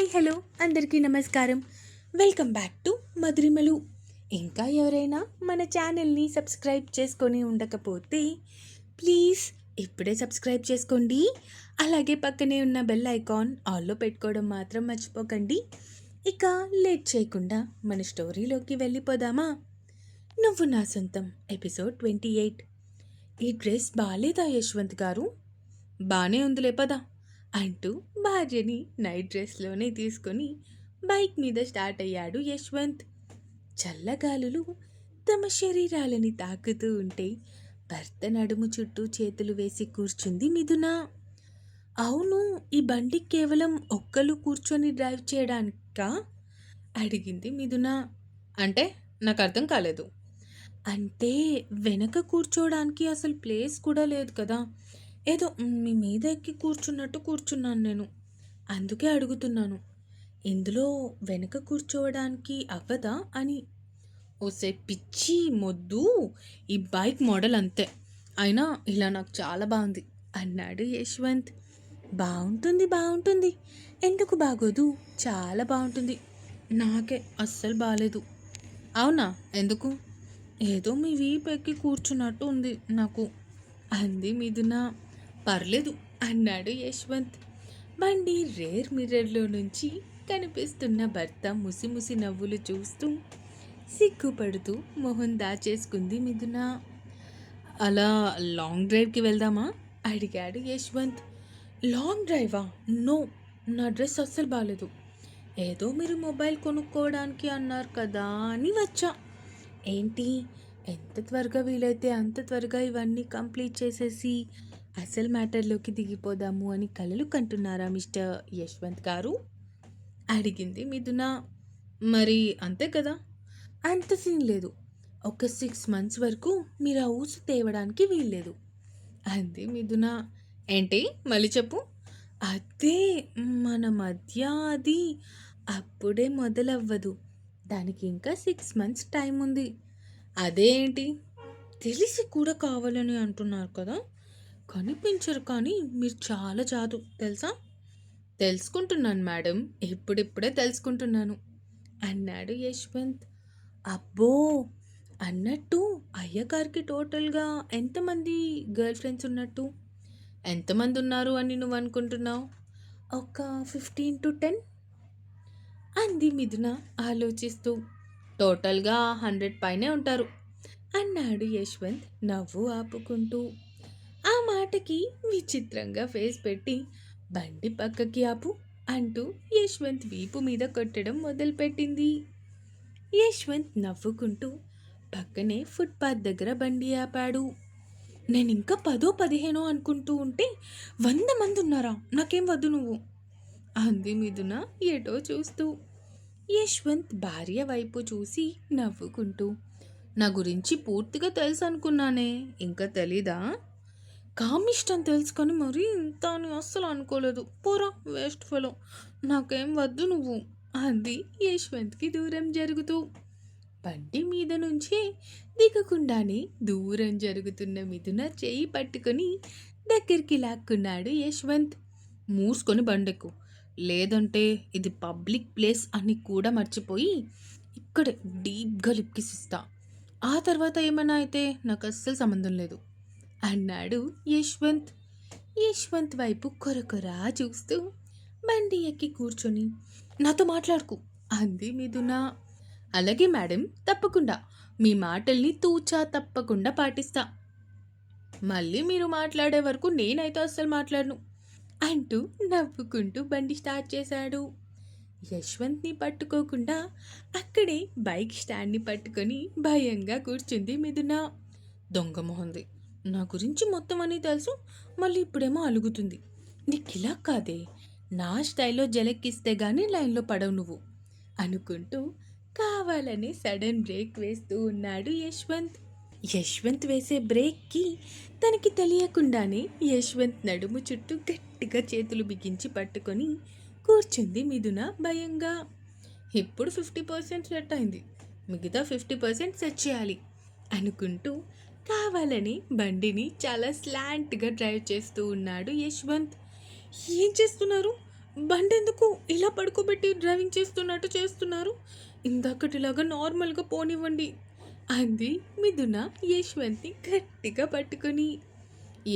Hi hello అందరికీ నమస్కారం. Welcome back to Madhurimalu. ఇంకా ఎవరైనా మన ఛానల్ని సబ్స్క్రైబ్ చేసుకొని ఉండకపోతే ప్లీజ్ ఇప్పుడే సబ్స్క్రైబ్ చేసుకోండి. అలాగే పక్కనే ఉన్న బెల్ ఐకాన్ ఆల్లో పెట్టుకోవడం మాత్రం మర్చిపోకండి. ఇక లేట్ చేయకుండా మన స్టోరీలోకి వెళ్ళిపోదామా? నువ్వు నా సొంతం ఎపిసోడ్ 28. ఈ డ్రెస్ బాలేదా యశ్వంత్ గారు? బానే ఉందిలే పదా అంటూ భార్యని నైట్ డ్రెస్లోనే తీసుకొని బైక్ మీద స్టార్ట్ అయ్యాడు యశ్వంత్. చల్లగాలులు తమ శరీరాలని తాకుతూ ఉంటే భర్త నడుము చుట్టూ చేతులు వేసి కూర్చుంది మిథున. అవును, ఈ బండి కేవలం ఒక్కరు కూర్చొని డ్రైవ్ చేయడానికా? అడిగింది మిథున. అంటే నాకు అర్థం కాలేదు. అంటే వెనక కూర్చోవడానికి అసలు ప్లేస్ కూడా లేదు కదా. ఏదో మీ మీద ఎక్కి కూర్చున్నట్టు కూర్చున్నాను నేను. అందుకే అడుగుతున్నాను. ఇందులో వెనక కూర్చోవడానికి అవ్వదా అని. ఓసే పిచ్చి మొద్దు, ఈ బైక్ మోడల్ అంతే. అయినా ఇలా నాకు చాలా బాగుంది అన్నాడు యశ్వంత్. బాగుంటుంది బాగుంటుంది, ఎందుకు బాగోదు? చాలా బాగుంటుంది. నాకే అస్సలు బాగాలేదు. అవునా, ఎందుకు? ఏదో మీ వీపు ఎక్కి కూర్చున్నట్టు ఉంది నాకు అంది మిథున. పర్లేదు అన్నాడు యశ్వంత్. బండి రేర్ మిర్రర్లో నుంచి కనిపిస్తున్న భర్త ముసిముసి నవ్వులు చూస్తూ సిగ్గుపడుతూ మొహం దాచేసుకుంది మిథున. అలా లాంగ్ డ్రైవ్కి వెళ్దామా అడిగాడు యశ్వంత్. లాంగ్ డ్రైవా? నో, నా డ్రెస్ అస్సలు బాగాలేదు. ఏదో మీరు మొబైల్ కొనుక్కోవడానికి అన్నారు కదా అని వచ్చా. ఏంటి, ఎంత త్వరగా వీలైతే అంత త్వరగా ఇవన్నీ కంప్లీట్ చేసేసి అసలు మ్యాటర్లోకి దిగిపోదాము అని కలలు కంటున్నారా మిస్టర్ యశ్వంత్ గారు? అడిగింది మిథున. మరి అంతే కదా, అంత సీన్ లేదు. ఒక 6 months వరకు మీరు ఆ ఊసు తేవడానికి వీల్లేదు అంది మిథున. ఏంటి, మళ్ళీ చెప్పు. అదే, మన మధ్య అది అప్పుడే మొదలవ్వదు. దానికి ఇంకా 6 months టైం ఉంది. అదేంటి, తెలిసి కూడా కావాలని అంటున్నారు కదా. కనిపించరు కానీ మీరు చాలా జాదు తెలుసా. తెలుసుకుంటున్నాను మేడం, ఇప్పుడిప్పుడే తెలుసుకుంటున్నాను అన్నాడు యశ్వంత్. అబ్బో, అన్నట్టు అయ్యగారికి టోటల్గా ఎంతమంది గర్ల్ ఫ్రెండ్స్ ఉన్నట్టు? ఎంతమంది ఉన్నారు అని నువ్వు అనుకుంటున్నావు? ఒక 15 to 10 అంది మిథున ఆలోచిస్తూ. టోటల్గా 100 పైనే ఉంటారు అన్నాడు యశ్వంత్ నవ్వు ఆపుకుంటూ. ఆ మాటకి విచిత్రంగా ఫేస్ పెట్టి బండి పక్కకి ఆపు అంటూ యశ్వంత్ వీపు మీద కొట్టడం మొదలుపెట్టింది. యశ్వంత్ నవ్వుకుంటూ పక్కనే ఫుట్పాత్ దగ్గర బండి ఆపాడు. నేను ఇంకా 10-15 అనుకుంటూ ఉంటే 100 మంది ఉన్నారా? నాకేం వద్దు నువ్వు అంది మిథున ఏటో చూస్తూ. యశ్వంత్ భార్య వైపు చూసి నవ్వుకుంటూ, నా గురించి పూర్తిగా తెలుసు అనుకున్నానే, ఇంకా తెలీదా? కామిష్టం తెలుసుకొని మరీ ఇంత అని అస్సలు అనుకోలేదు. పోరా వేస్ట్ ఫెలో, నాకేం వద్దు నువ్వు అంది యశ్వంత్కి దూరం జరుగుతూ. బండి మీద నుంచే దిగకుండానే దూరం జరుగుతున్న మిథున చేయి పట్టుకొని దగ్గరికి లాక్కున్నాడు యశ్వంత్. మూసుకొని బండెక్కు, లేదంటే ఇది పబ్లిక్ ప్లేస్ అని కూడా మర్చిపోయి ఇక్కడే డీప్గా లిప్కిసిస్తా. ఆ తర్వాత ఏమైనా అయితే నాకు అస్సలు సంబంధం లేదు అన్నాడు యశ్వంత్. యశ్వంత్ వైపు కొరకొరా చూస్తూ బండి ఎక్కి కూర్చొని నాతో మాట్లాడుకు అంది మిథున. అలాగే మేడం, తప్పకుండా మీ మాటల్ని తూచా తప్పకుండా పాటిస్తా. మళ్ళీ మీరు మాట్లాడే వరకు నేనైతే అస్సలు మాట్లాడను అంటూ నవ్వుకుంటూ బండి స్టార్ట్ చేశాడు. యశ్వంత్ని పట్టుకోకుండా అక్కడే బైక్ స్టాండ్ని పట్టుకొని భయంగా కూర్చుంది మిథున. దొంగ మొహంది, నా గురించి మొత్తం అని తెలుసు, మళ్ళీ ఇప్పుడేమో అలుగుతుంది. నీకు ఇలా కాదే, నా స్టైల్లో జలెక్కిస్తే గానీ లైన్లో పడవు నువ్వు అనుకుంటూ కావాలని సడన్ బ్రేక్ వేస్తూ ఉన్నాడు యశ్వంత్. యశ్వంత్ వేసే బ్రేక్కి తనకి తెలియకుండానే యశ్వంత్ నడుము చుట్టూ గట్టిగా చేతులు బిగించి పట్టుకొని కూర్చుంది మిథున భయంగా. ఇప్పుడు 50% సెట్ అయింది, మిగతా 50% సెట్ చేయాలి అనుకుంటూ కావాలని బండిని చాలా స్లాంట్గా డ్రైవ్ చేస్తూ ఉన్నాడు యశ్వంత్. ఏం చేస్తున్నారు? బండెందుకు ఇలా పడుకోబెట్టి డ్రైవింగ్ చేస్తున్నట్టు చేస్తున్నారు? ఇందాకటిలాగా నార్మల్‌గా పోనివ్వండి అంది మిథున యశ్వంత్‌ని గట్టిగా పట్టుకొని.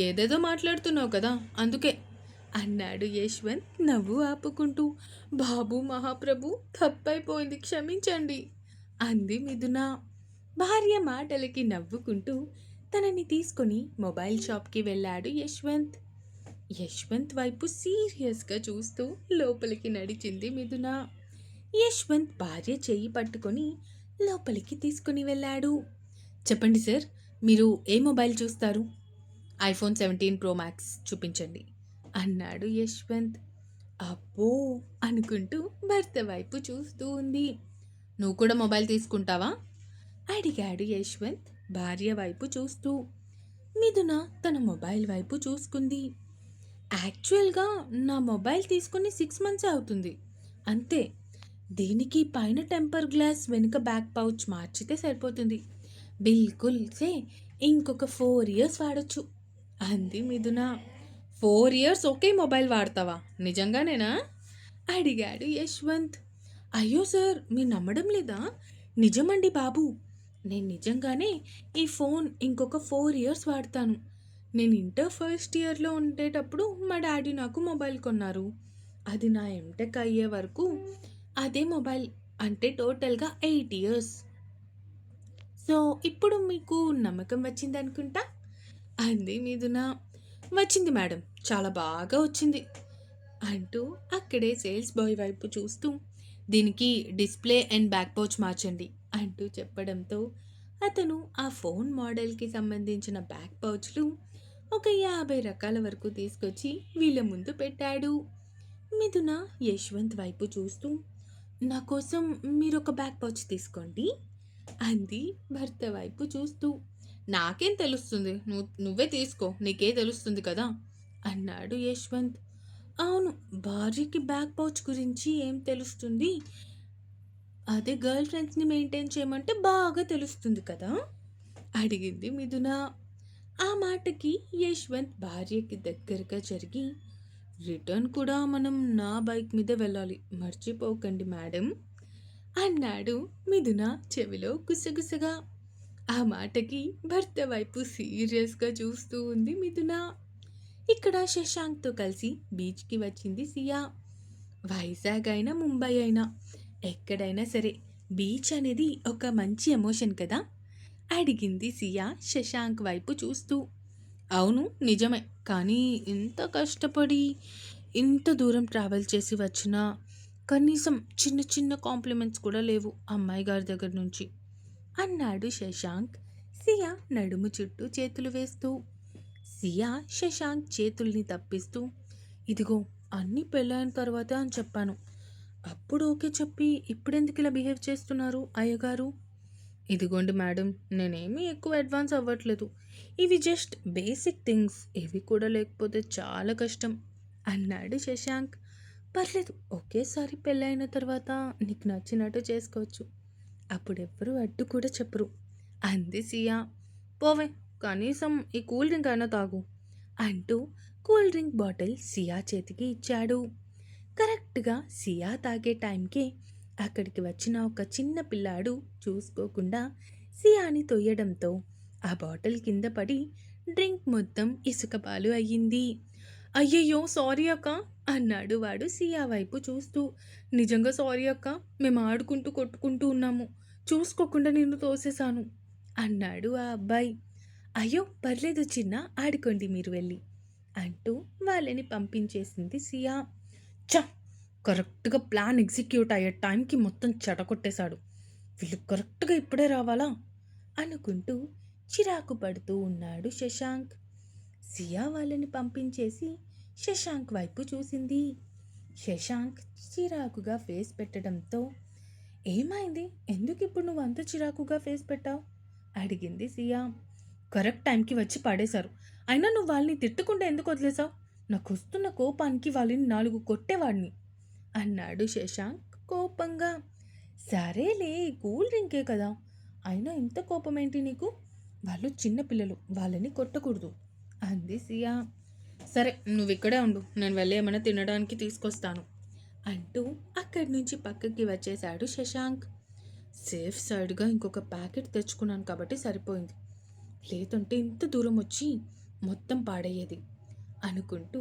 ఏదేదో మాట్లాడుతున్నావు కదా! అందుకే అన్నాడు యశ్వంత్ నవ్వు ఆపుకుంటూ. బాబు మహాప్రభు తప్పైపోయింది క్షమించండి అంది మిథున. భార్య మాటలకి నవ్వుకుంటూ తనని తీసుకొని మొబైల్ షాప్‌కి వెళ్ళాడు యశ్వంత్. యశ్వంత్ వైపు సీరియస్‌గా చూస్తూ లోపలికి నడిచింది మిథున. యశ్వంత్ భార్య చెయ్యి పట్టుకొని లోపలికి తీసుకుని వెళ్ళాడు. చెప్పండి సార్, మీరు ఏ మొబైల్ చూస్తారు? ఐఫోన్ 17 ప్రో మ్యాక్స్ చూపించండి అన్నాడు యశ్వంత్. అబ్బో అనుకుంటూ భర్త వైపు చూస్తూ ఉంది. నువ్వు కూడా మొబైల్ తీసుకుంటావా అడిగాడు యశ్వంత్ భార్య వైపు చూస్తూ. మిథున తన మొబైల్ వైపు చూసుకుంది. యాక్చువల్గా నా మొబైల్ తీసుకుని 6 మంత్స్ అవుతుంది అంతే. దీనికి పైన టెంపర్ గ్లాస్ వెనుక బ్యాక్ పౌచ్ మార్చితే సరిపోతుంది. బిల్కుల్ సే ఇంకొక 4 ఇయర్స్ వాడచ్చు అంది మిథున. 4 ఇయర్స్ ఒకే మొబైల్ వాడతావా? నిజంగానేనా అడిగాడు యశ్వంత్. అయ్యో సార్, మీరు నమ్మడం లేదా? నిజమండి బాబు, నేను నిజంగానే ఈ ఫోన్ ఇంకొక 4 ఇయర్స్ వాడతాను. నేను ఇంటర్ ఫస్ట్ ఇయర్లో ఉండేటప్పుడు మా డాడీ నాకు మొబైల్ కొన్నారు. అది నా ఎంటెక్ అయ్యే వరకు అదే మొబైల్, అంటే టోటల్గా 8 ఇయర్స్. సో ఇప్పుడు మీకు నమ్మకం వచ్చిందనుకుంటా అంది మిథున. వచ్చింది మేడం, చాలా బాగా వచ్చింది అంటూ అక్కడే సేల్స్ బాయ్ వైపు చూస్తూ దీనికి డిస్ప్లే అండ్ బ్యాక్ పౌచ్ మార్చండి అంటూ చెప్పడంతో అతను ఆ ఫోన్ మోడల్కి సంబంధించిన బ్యాక్ పౌచ్లు ఒక 50 రకాల వరకు తీసుకొచ్చి వీళ్ళ ముందు పెట్టాడు. మిథున యశ్వంత్ వైపు చూస్తూ నా కోసం మీరు ఒక బ్యాక్ పౌచ్ తీసుకోండి అంది భర్త వైపు చూస్తూ. నాకేం తెలుస్తుంది, నువ్వే తీసుకో, నీకే తెలుస్తుంది కదా అన్నాడు యశ్వంత్. అవును, భార్యకి బ్యాక్ పౌచ్ గురించి ఏం తెలుస్తుంది? అదే గర్ల్ ఫ్రెండ్స్ని మెయింటైన్ చేయమంటే బాగా తెలుస్తుంది కదా అడిగింది మిథున. ఆ మాటకి యశ్వంత్ భార్యకి దగ్గరగా జరిగి రిటర్న్ కూడా మనం నా బైక్ మీద వెళ్ళాలి, మర్చిపోకండి మేడం అన్నాడు మిథున చెవిలో గుసగుసగా. ఆ మాటకి భర్త వైపు సీరియస్గా చూస్తూ ఉంది మిథున. ఇక్కడ శశాంక్తో కలిసి బీచ్కి వచ్చింది సియా. వైజాగ్ అయినా ముంబై అయినా ఎక్కడైనా సరే బీచ్ అనేది ఒక మంచి ఎమోషన్ కదా అడిగింది సియా శశాంక్ వైపు చూస్తూ. అవును నిజమే, కానీ ఇంత కష్టపడి ఇంత దూరం ట్రావెల్ చేసి వచ్చినా కనీసం చిన్న చిన్న కాంప్లిమెంట్స్ కూడా లేవు అమ్మాయి గారి దగ్గర నుంచి అన్నాడు శశాంక్ సియా నడుము చుట్టూ చేతులు వేస్తూ. సియా శశాంక్ చేతుల్ని తప్పిస్తూ ఇదిగో అన్నీ పెళ్ళైన తర్వాతే అని చెప్పాను, అప్పుడు ఓకే చెప్పి ఇప్పుడెందుకు ఇలా బిహేవ్ చేస్తున్నారు అయ్యగారు? ఇదిగోండి మేడం, నేనేమీ ఎక్కువ అడ్వాన్స్ అవ్వట్లేదు, ఇవి జస్ట్ బేసిక్ థింగ్స్, ఇవి కూడా లేకపోతే చాలా కష్టం అన్నాడు శశాంక్. పర్లేదు, ఒకేసారి పెళ్ళైన తర్వాత నీకు నచ్చినట్టు చేసుకోవచ్చు, అప్పుడెవ్వరూ అడ్డు కూడా చెప్పరు అంది సియా. పోవే, కనీసం ఈ కూల్ డ్రింక్ అయినా తాగు అంటూ కూల్ డ్రింక్ బాటిల్ సియా చేతికి ఇచ్చాడు. కరెక్ట్గా సియా తాగే టైంకే అక్కడికి వచ్చిన ఒక చిన్న పిల్లాడు చూసుకోకుండా సియాని తొయ్యడంతో ఆ బాటిల్ కింద పడి డ్రింక్ మొత్తం ఇసుక పాలు అయ్యింది. అయ్యయ్యో సారీ అక్క అన్నాడు వాడు సియా వైపు చూస్తూ. నిజంగా సారీ అక్క, మేము ఆడుకుంటూ కొట్టుకుంటూ ఉన్నాము, చూసుకోకుండా నిన్ను తోసేశాను అన్నాడు ఆ అబ్బాయి. అయ్యో పర్లేదు చిన్న, ఆడుకోండి మీరు వెళ్ళి అంటూ వాళ్ళని పంపించేసింది సియా. చ, కరెక్ట్గా ప్లాన్ ఎగ్జిక్యూట్ అయ్యే టైంకి మొత్తం చెడగొట్టేశాడు, వీళ్ళు కరెక్ట్గా ఇప్పుడే రావాలా అనుకుంటూ చిరాకు పడుతూ ఉన్నాడు శశాంక్. సియా వాళ్ళని పంపించేసి శశాంక్ వైపు చూసింది. శశాంక్ చిరాకుగా ఫేస్ పెట్టడంతో ఏమైంది, ఎందుకు ఇప్పుడు నువ్వు అంత చిరాకుగా ఫేస్ పెట్టావు అడిగింది సియా. కరెక్ట్ టైంకి వచ్చి పడేశారు, అయినా నువ్వు వాళ్ళని తిట్టకుండా ఎందుకు వదిలేసావు? నాకు వస్తున్న కోపానికి వాళ్ళని 4 కొట్టేవాడిని అన్నాడు శశాంక్ కోపంగా. సరేలే, కూల్ డ్రింకే కదా, అయినా ఇంత కోపం ఏంటి నీకు? వాళ్ళు చిన్నపిల్లలు, వాళ్ళని కొట్టకూడదు అంది సియా. సరే నువ్వు ఇక్కడే ఉండు, నేను వెళ్ళి ఏమైనా తినడానికి తీసుకొస్తాను అంటూ అక్కడి నుంచి పక్కకి వచ్చేశాడు శశాంక్. సేఫ్ సైడ్గా ఇంకొక ప్యాకెట్ తెచ్చుకున్నాను కాబట్టి సరిపోయింది, లేదంటే ఇంత దూరం వచ్చి మొత్తం పాడయ్యేది అనుకుంటూ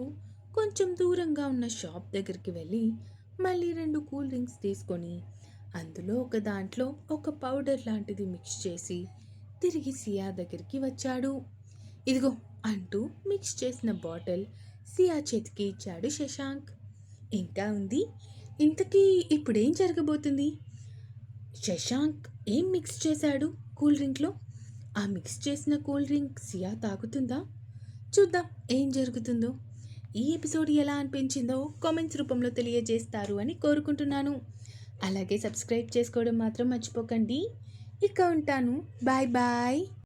కొంచెం దూరంగా ఉన్న షాప్ దగ్గరికి వెళ్ళి మళ్ళీ 2 కూల్ డ్రింక్స్ తీసుకొని అందులో ఒక దాంట్లో ఒక పౌడర్ లాంటిది మిక్స్ చేసి తిరిగి సియా దగ్గరికి వచ్చాడు. ఇదిగో అంటూ మిక్స్ చేసిన బాటిల్ సియా చేతికి ఇచ్చాడు శశాంక్. ఇంకా ఉంది, ఇంతకీ ఇప్పుడేం జరగబోతుంది? శశాంక్ ఏం మిక్స్ చేశాడు కూల్ డ్రింక్లో? ఆ మిక్స్ చేసిన కూల్ డ్రింక్ సియా తాగుతుందా? చూద్దాం ఏం జరుగుతుందో. ఈ ఎపిసోడ్ ఎలా అనిపించిందో కామెంట్స్ రూపంలో తెలియజేస్తారు అని కోరుకుంటున్నాను. అలాగే సబ్స్క్రైబ్ చేసుకోవడం మాత్రం మర్చిపోకండి. ఇక ఉంటాను. Bye bye.